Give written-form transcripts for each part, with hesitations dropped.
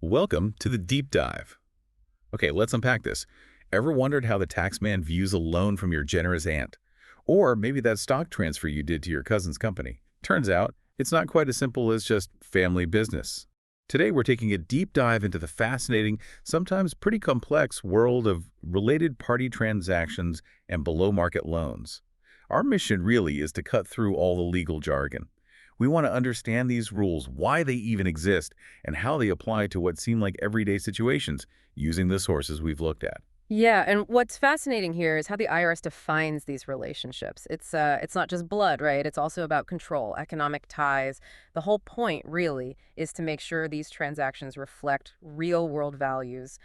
Welcome to the deep dive. Okay, let's unpack this. Ever wondered how the tax man views a loan from your generous aunt? Or maybe that stock transfer you did to your cousin's company? Turns out, it's not quite as simple as just family business. Today, we're taking a deep dive into the fascinating, sometimes pretty complex world of related party transactions and below-market loans. Our mission really is to cut through all the legal jargon. We want to understand these rules, why they even exist, and how they apply to what seem like everyday situations using the sources we've looked at. Yeah, and what's fascinating here is how the IRS defines these relationships. It's not just blood, right? It's also about control, economic ties. The whole point, really, is to make sure these transactions reflect real-world values,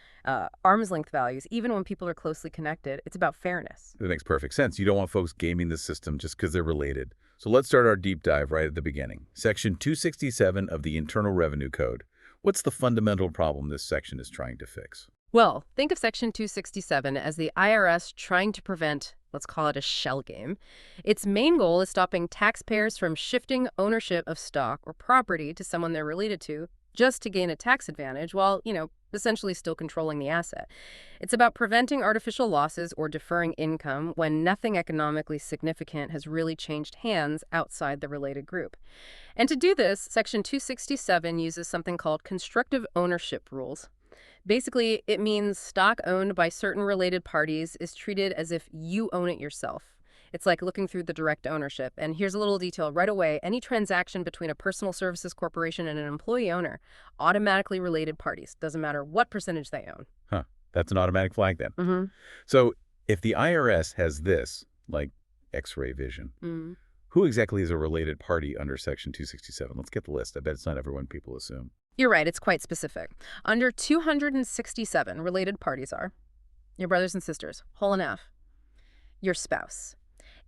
arm's length values, even when people are closely connected. It's about fairness. That makes perfect sense. You don't want folks gaming the system just because they're related. So let's start our deep dive right at the beginning. Section 267 of the Internal Revenue Code. What's the fundamental problem this section is trying to fix? Well, think of Section 267 as the IRS trying to prevent, let's call it a shell game. Its main goal is stopping taxpayers from shifting ownership of stock or property to someone they're related to just to gain a tax advantage while, essentially still controlling the asset. It's about preventing artificial losses or deferring income when nothing economically significant has really changed hands outside the related group. And to do this, Section 267 uses something called constructive ownership rules. Basically, it means stock owned by certain related parties is treated as if you own it yourself. It's like looking through the direct ownership. And here's a little detail right away. Any transaction between a personal services corporation and an employee owner, automatically related parties. Doesn't matter what percentage they own. Huh, that's an automatic flag then. Mm-hmm. So if the IRS has this, like X-ray vision, who exactly is a related party under Section 267? Let's get the list. I bet it's not everyone people assume. You're right, it's quite specific. Under 267, related parties are your brothers and sisters, whole and half, your spouse,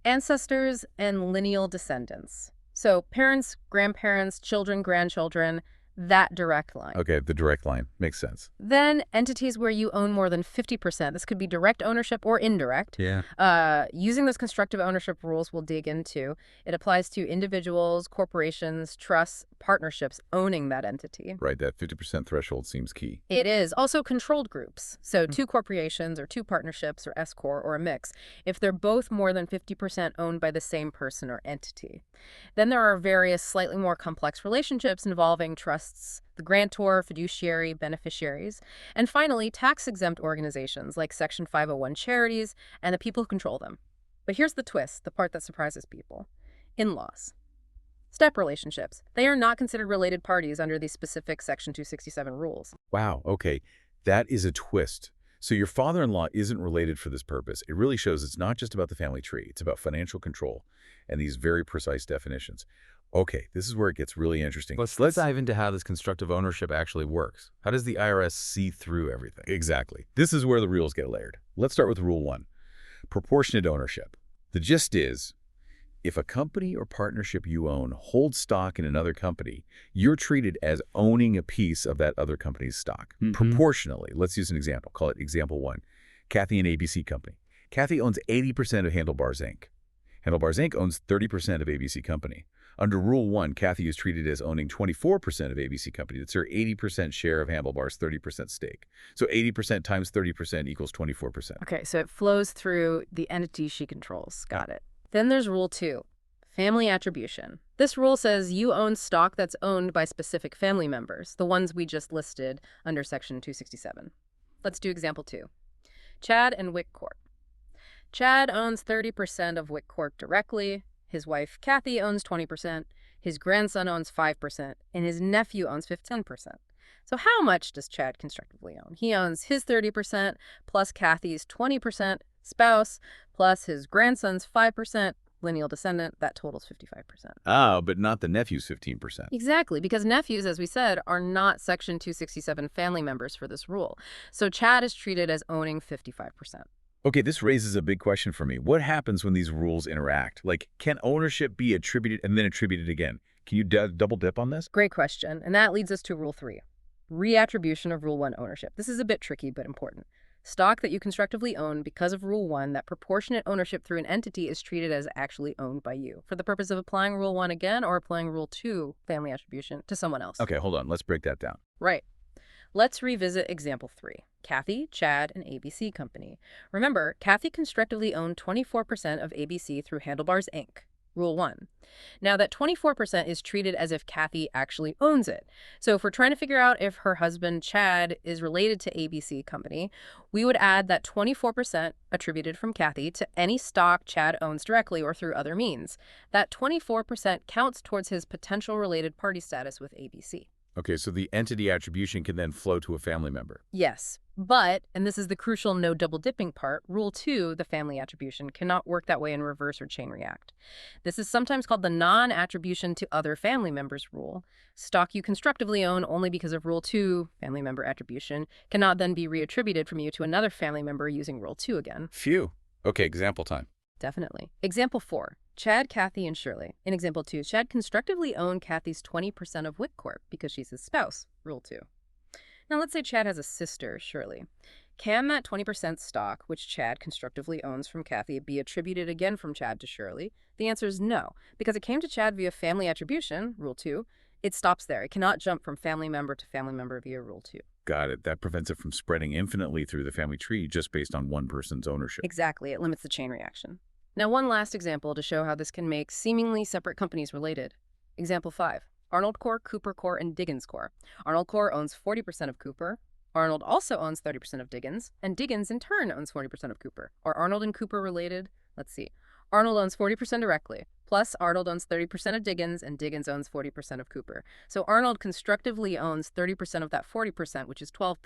ancestors and lineal descendants. So parents, grandparents, children, grandchildren, that direct line. Okay, the direct line. Makes sense. Then entities where you own more than 50%. This could be direct ownership or indirect. Yeah. Using those constructive ownership rules we'll dig into, it applies to individuals, corporations, trusts, partnerships owning that entity. Right, that 50% threshold seems key. It is. Also controlled groups. So two corporations or two partnerships or S-corp or a mix, if they're both more than 50% owned by the same person or entity. Then there are various slightly more complex relationships involving trusts, the grantor, fiduciary, beneficiaries, and finally, tax-exempt organizations like Section 501 charities and the people who control them. But here's the twist, the part that surprises people. In-laws. Step relationships. They are not considered related parties under these specific Section 267 rules. Wow, okay. That is a twist. So your father-in-law isn't related for this purpose. It really shows it's not just about the family tree. It's about financial control and these very precise definitions. Okay, this is where it gets really interesting. Let's dive into how this constructive ownership actually works. How does the IRS see through everything? Exactly. This is where the rules get layered. Let's start with Rule 1, proportionate ownership. The gist is, if a company or partnership you own holds stock in another company, you're treated as owning a piece of that other company's stock. Proportionally. Let's use an example. Call it example 1. Kathy and ABC Company. Kathy owns 80% of Handlebars, Inc. Handlebars, Inc. owns 30% of ABC Company. Under Rule 1, Kathy is treated as owning 24% of ABC Company. That's her 80% share of Handlebars' 30% stake. So 80% times 30% equals 24%. Okay, so it flows through the entity she controls. Got it. Then there's Rule 2, family attribution. This rule says you own stock that's owned by specific family members, the ones we just listed under Section 267. Let's do example 2. Chad and Wick Corp. Chad owns 30% of Wick Corp directly. His wife, Kathy, owns 20%. His grandson owns 5%. And his nephew owns 15%. So how much does Chad constructively own? He owns his 30% plus Kathy's 20%, spouse, plus his grandson's 5%, lineal descendant, that totals 55%. Ah, but not the nephew's 15%. Exactly, because nephews, as we said, are not Section 267 family members for this rule. So Chad is treated as owning 55%. Okay, this raises a big question for me. What happens when these rules interact? Like, can ownership be attributed and then attributed again? Can you double dip on this? Great question. And that leads us to Rule 3, reattribution of Rule 1 ownership. This is a bit tricky, but important. Stock that you constructively own because of Rule 1, that proportionate ownership through an entity is treated as actually owned by you for the purpose of applying Rule 1 again or applying Rule 2, family attribution, to someone else. Okay, hold on. Let's break that down. Right. Let's revisit example 3. Kathy, Chad, and ABC Company. Remember, Kathy constructively owned 24% of ABC through Handlebars Inc. Rule 1. Now, that 24% is treated as if Kathy actually owns it. So if we're trying to figure out if her husband, Chad, is related to ABC Company, we would add that 24% attributed from Kathy to any stock Chad owns directly or through other means. That 24% counts towards his potential related party status with ABC. Okay, so the entity attribution can then flow to a family member. Yes, but, and this is the crucial no double dipping part, Rule 2, the family attribution, cannot work that way in reverse or chain react. This is sometimes called the non-attribution to other family members rule. Stock you constructively own only because of Rule 2, family member attribution, cannot then be reattributed from you to another family member using Rule 2 again. Phew. Okay, example time. Definitely. Example 4. Chad, Kathy, and Shirley. In example 2, Chad constructively owned Kathy's 20% of Wick Corp because she's his spouse. Rule 2. Now let's say Chad has a sister, Shirley. Can that 20% stock, which Chad constructively owns from Kathy, be attributed again from Chad to Shirley? The answer is no, because it came to Chad via family attribution, Rule 2. It stops there. It cannot jump from family member to family member via Rule 2. Got it. That prevents it from spreading infinitely through the family tree just based on one person's ownership. Exactly. It limits the chain reaction. Now, one last example to show how this can make seemingly separate companies related. Example 5. Arnold Corp, Cooper Corp, and Diggins Corp. Arnold Corp owns 40% of Cooper. Arnold also owns 30% of Diggins, and Diggins in turn owns 40% of Cooper. Are Arnold and Cooper related? Let's see. Arnold owns 40% directly, plus Arnold owns 30% of Diggins, and Diggins owns 40% of Cooper. So Arnold constructively owns 30% of that 40%, which is 12%,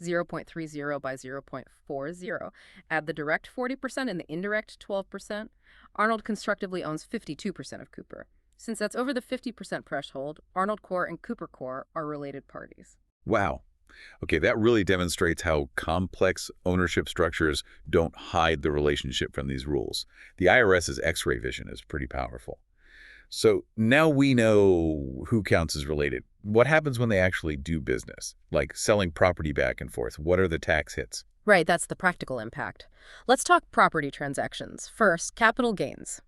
0.30 by 0.40. Add the direct 40% and the indirect 12%. Arnold constructively owns 52% of Cooper. Since that's over the 50% threshold, Arnold Corp and Cooper Corp are related parties. Wow. Okay, that really demonstrates how complex ownership structures don't hide the relationship from these rules. The IRS's X-ray vision is pretty powerful. So now we know who counts as related. What happens when they actually do business, like selling property back and forth? What are the tax hits? Right, that's the practical impact. Let's talk property transactions. First, capital gains.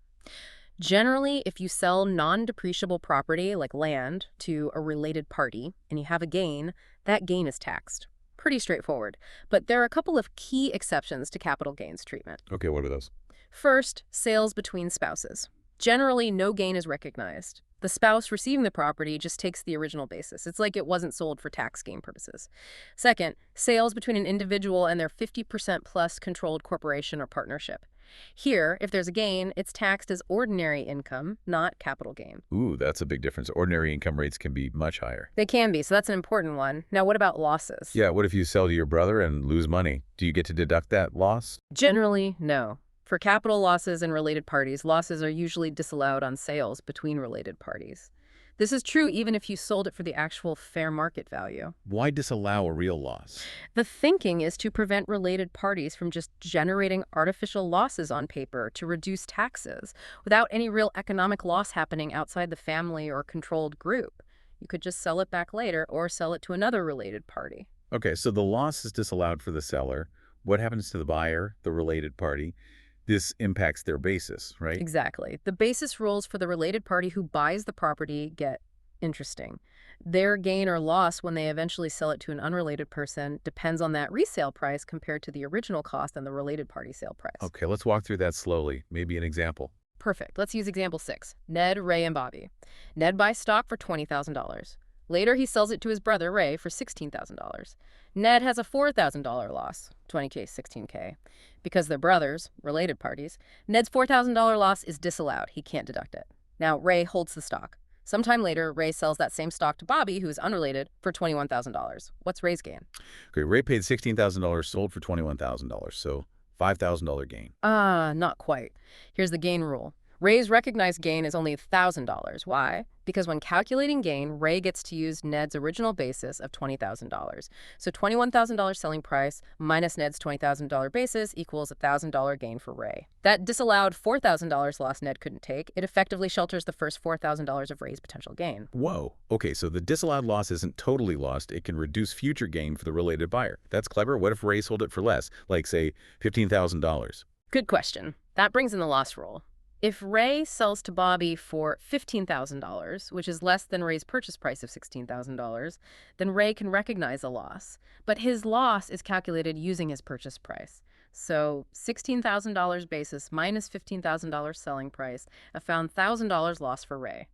Generally, if you sell non-depreciable property like land to a related party and you have a gain, that gain is taxed. Pretty straightforward. But there are a couple of key exceptions to capital gains treatment. Okay, what are those? First, sales between spouses. Generally, no gain is recognized. The spouse receiving the property just takes the original basis. It's like it wasn't sold for tax gain purposes. Second, sales between an individual and their 50% plus controlled corporation or partnership. Here, if there's a gain, it's taxed as ordinary income, not capital gain. Ooh, that's a big difference. Ordinary income rates can be much higher. They can be, so that's an important one. Now, what about losses? Yeah, what if you sell to your brother and lose money? Do you get to deduct that loss? Generally, no. For capital losses and related parties, losses are usually disallowed on sales between related parties. This is true even if you sold it for the actual fair market value. Why disallow a real loss? The thinking is to prevent related parties from just generating artificial losses on paper to reduce taxes without any real economic loss happening outside the family or controlled group. You could just sell it back later or sell it to another related party. Okay, so the loss is disallowed for the seller. What happens to the buyer, the related party? This impacts their basis, right? Exactly. The basis rules for the related party who buys the property get interesting. Their gain or loss when they eventually sell it to an unrelated person depends on that resale price compared to the original cost and the related party sale price. Okay, let's walk through that slowly. Maybe an example. Perfect. Let's use example 6. Ned, Ray, and Bobby. Ned buys stock for $20,000. Later, he sells it to his brother, Ray, for $16,000. Ned has a $4,000 loss, $20K, $16K. Because they're brothers, related parties, Ned's $4,000 loss is disallowed. He can't deduct it. Now, Ray holds the stock. Sometime later, Ray sells that same stock to Bobby, who is unrelated, for $21,000. What's Ray's gain? Okay, Ray paid $16,000, sold for $21,000, so $5,000 gain. Not quite. Here's the gain rule. Ray's recognized gain is only $1,000. Why? Because when calculating gain, Ray gets to use Ned's original basis of $20,000. So $21,000 selling price minus Ned's $20,000 basis equals $1,000 gain for Ray. That disallowed $4,000 loss Ned couldn't take. It effectively shelters the first $4,000 of Ray's potential gain. Whoa. Okay, so the disallowed loss isn't totally lost. It can reduce future gain for the related buyer. That's clever. What if Ray sold it for less, like, say, $15,000? Good question. That brings in the loss rule. If Ray sells to Bobby for $15,000, which is less than Ray's purchase price of $16,000, then Ray can recognize a loss. But his loss is calculated using his purchase price. So $16,000 basis minus $15,000 selling price, a found $1,000 loss for Ray.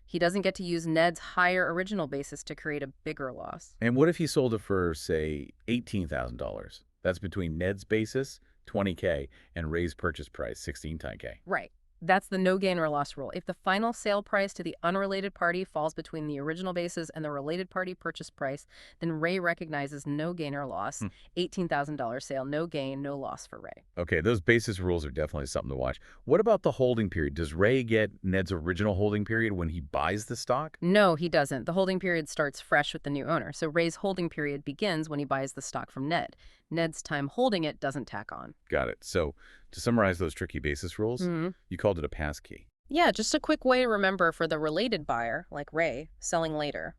He doesn't get to use Ned's higher original basis to create a bigger loss. And what if he sold it for, say, $18,000? That's between Ned's basis, $20K, and Ray's purchase price, $16K. Right. That's the no gain or loss rule. If the final sale price to the unrelated party falls between the original basis and the related party purchase price, then Ray recognizes no gain or loss. $18,000 sale, no gain, no loss for Ray. Okay, those basis rules are definitely something to watch. What about the holding period? Does Ray get Ned's original holding period when he buys the stock? No, he doesn't. The holding period starts fresh with the new owner. So Ray's holding period begins when he buys the stock from Ned. Ned's time holding it doesn't tack on. Got it. So to summarize those tricky basis rules, you called it a pass key. Yeah, just a quick way to remember for the related buyer, like Ray, selling later.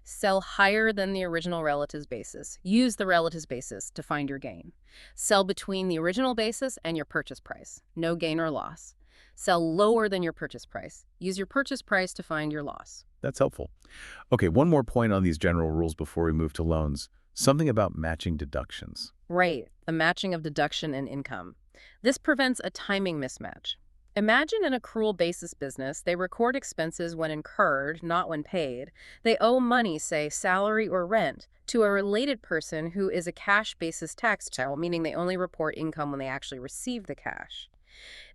Sell higher than the original relative's basis. Use the relative's basis to find your gain. Sell between the original basis and your purchase price. No gain or loss. Sell lower than your purchase price. Use your purchase price to find your loss. That's helpful. Okay, one more point on these general rules before we move to loans. Something about matching deductions. Right, the matching of deduction and income. This prevents a timing mismatch. Imagine an accrual basis business. They record expenses when incurred, not when paid. They owe money, say salary or rent, to a related person who is a cash basis tax child, meaning they only report income when they actually receive the cash.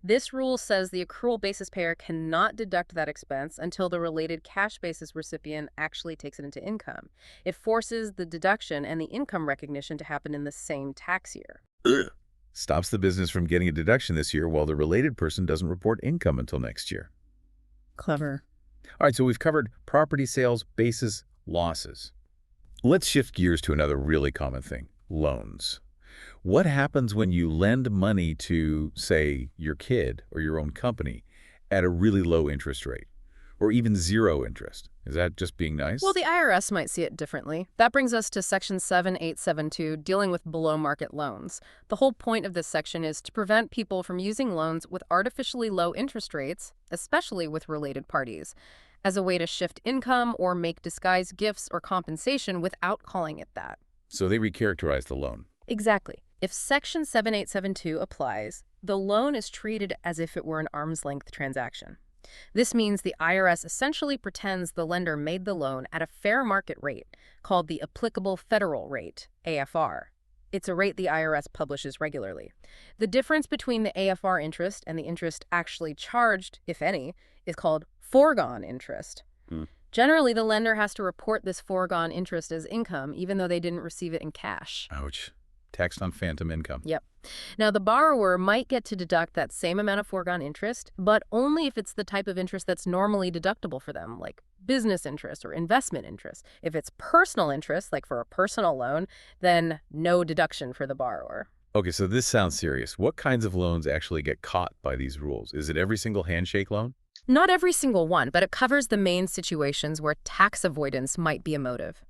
This rule says the accrual basis payer cannot deduct that expense until the related cash basis recipient actually takes it into income. It forces the deduction and the income recognition to happen in the same tax year. Stops the business from getting a deduction this year while the related person doesn't report income until next year. Clever. All right, so we've covered property sales, basis, losses. Let's shift gears to another really common thing, loans. What happens when you lend money to, say, your kid or your own company at a really low interest rate, or even zero interest? Is that just being nice? Well, the IRS might see it differently. That brings us to Section 7872, dealing with below-market loans. The whole point of this section is to prevent people from using loans with artificially low interest rates, especially with related parties, as a way to shift income or make disguised gifts or compensation without calling it that. So they recharacterize the loan. Exactly. If Section 7872 applies, the loan is treated as if it were an arm's-length transaction. This means the IRS essentially pretends the lender made the loan at a fair market rate, called the applicable federal rate, AFR. It's a rate the IRS publishes regularly. The difference between the AFR interest and the interest actually charged, if any, is called foregone interest. Generally, the lender has to report this foregone interest as income, even though they didn't receive it in cash. Ouch. Taxed on phantom income. Yep. Now, the borrower might get to deduct that same amount of foregone interest, but only if it's the type of interest that's normally deductible for them, like business interest or investment interest. If it's personal interest, like for a personal loan, then no deduction for the borrower. Okay, so this sounds serious. What kinds of loans actually get caught by these rules? Is it every single handshake loan? Not every single one, but it covers the main situations where tax avoidance might be a motive.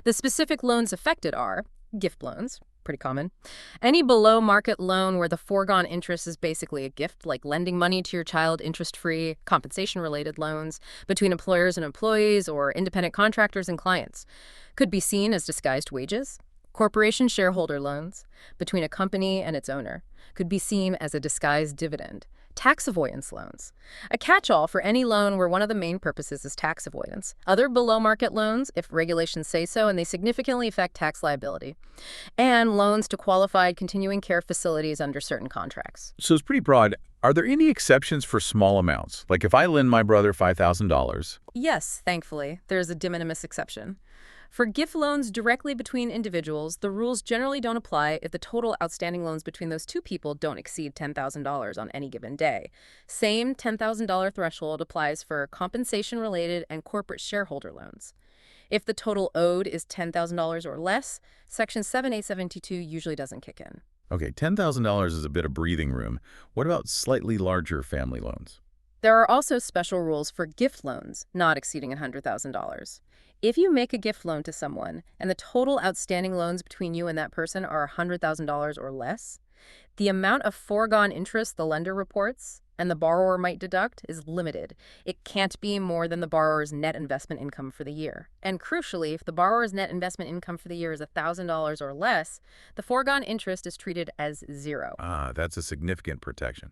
The specific loans affected are gift loans, pretty common. Any below-market loan where the foregone interest is basically a gift, like lending money to your child interest-free, compensation-related loans between employers and employees or independent contractors and clients. Could be seen as disguised wages. Corporation shareholder loans between a company and its owner could be seen as a disguised dividend. Tax avoidance loans, a catch-all for any loan where one of the main purposes is tax avoidance. Other below-market loans, if regulations say so, and they significantly affect tax liability. And loans to qualified continuing care facilities under certain contracts. So it's pretty broad. Are there any exceptions for small amounts? Like if I lend my brother $5,000? Yes, thankfully, there's a de minimis exception. For gift loans directly between individuals, the rules generally don't apply if the total outstanding loans between those two people don't exceed $10,000 on any given day. Same $10,000 threshold applies for compensation-related and corporate shareholder loans. If the total owed is $10,000 or less, Section 7872 usually doesn't kick in. Okay, $10,000 is a bit of breathing room. What about slightly larger family loans? There are also special rules for gift loans not exceeding $100,000. If you make a gift loan to someone and the total outstanding loans between you and that person are $100,000 or less, the amount of foregone interest the lender reports and the borrower might deduct is limited. It can't be more than the borrower's net investment income for the year. And crucially, if the borrower's net investment income for the year is $1,000 or less, the foregone interest is treated as zero. Ah, that's a significant protection.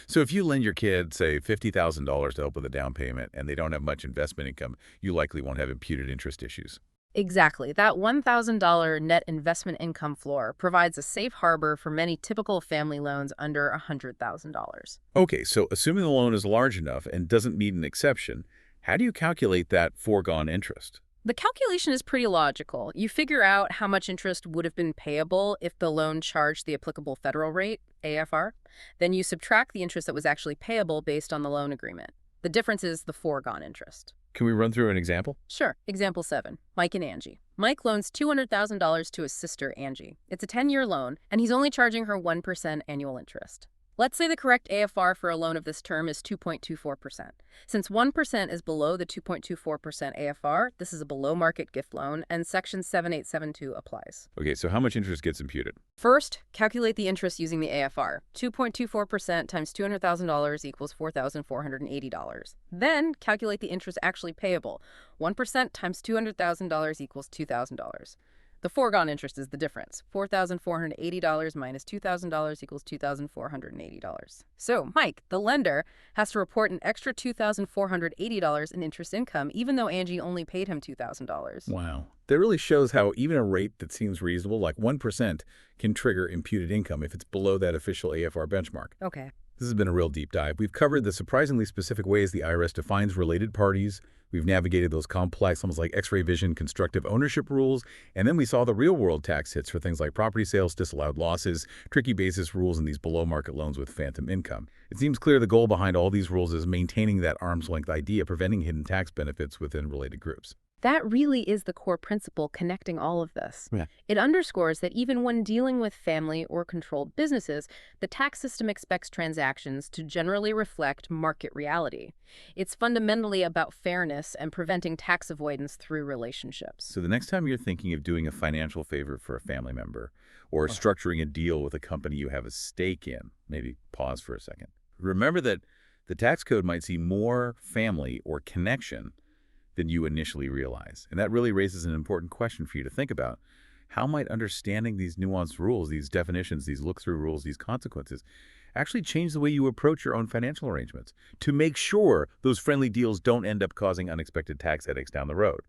So if you lend your kid, say, $50,000 to help with a down payment and they don't have much investment income, you likely won't have imputed interest issues. Exactly. That $1,000 net investment income floor provides a safe harbor for many typical family loans under $100,000. Okay, so assuming the loan is large enough and doesn't meet an exception, how do you calculate that foregone interest? The calculation is pretty logical. You figure out how much interest would have been payable if the loan charged the applicable federal rate, AFR. Then you subtract the interest that was actually payable based on the loan agreement. The difference is the foregone interest. Can we run through an example? Sure. Example 7. Mike and Angie. Mike loans $200,000 to his sister, Angie. It's a 10-year loan, and he's only charging her 1% annual interest. Let's say the correct AFR for a loan of this term is 2.24%. Since 1% is below the 2.24% AFR, this is a below-market gift loan, and Section 7872 applies. Okay, so how much interest gets imputed? First, calculate the interest using the AFR. 2.24% times $200,000 equals $4,480. Then, calculate the interest actually payable. 1% times $200,000 equals $2,000. The foregone interest is the difference. $4,480 minus $2,000 equals $2,480. So, Mike, the lender, has to report an extra $2,480 in interest income, even though Angie only paid him $2,000. Wow. That really shows how even a rate that seems reasonable, like 1%, can trigger imputed income if it's below that official AFR benchmark. Okay. This has been a real deep dive. We've covered the surprisingly specific ways the IRS defines related parties. We've navigated those complex, almost like X-ray vision, constructive ownership rules. And then we saw the real-world tax hits for things like property sales, disallowed losses, tricky basis rules, and these below-market loans with phantom income. It seems clear the goal behind all these rules is maintaining that arm's-length idea, preventing hidden tax benefits within related groups. That really is the core principle connecting all of this. Yeah. It underscores that even when dealing with family or controlled businesses, the tax system expects transactions to generally reflect market reality. It's fundamentally about fairness and preventing tax avoidance through relationships. So the next time you're thinking of doing a financial favor for a family member or structuring a deal with a company you have a stake in, maybe pause for a second. Remember that the tax code might see more family or connection than you initially realize. And that really raises an important question for you to think about. How might understanding these nuanced rules, these definitions, these look-through rules, these consequences, actually change the way you approach your own financial arrangements to make sure those friendly deals don't end up causing unexpected tax headaches down the road?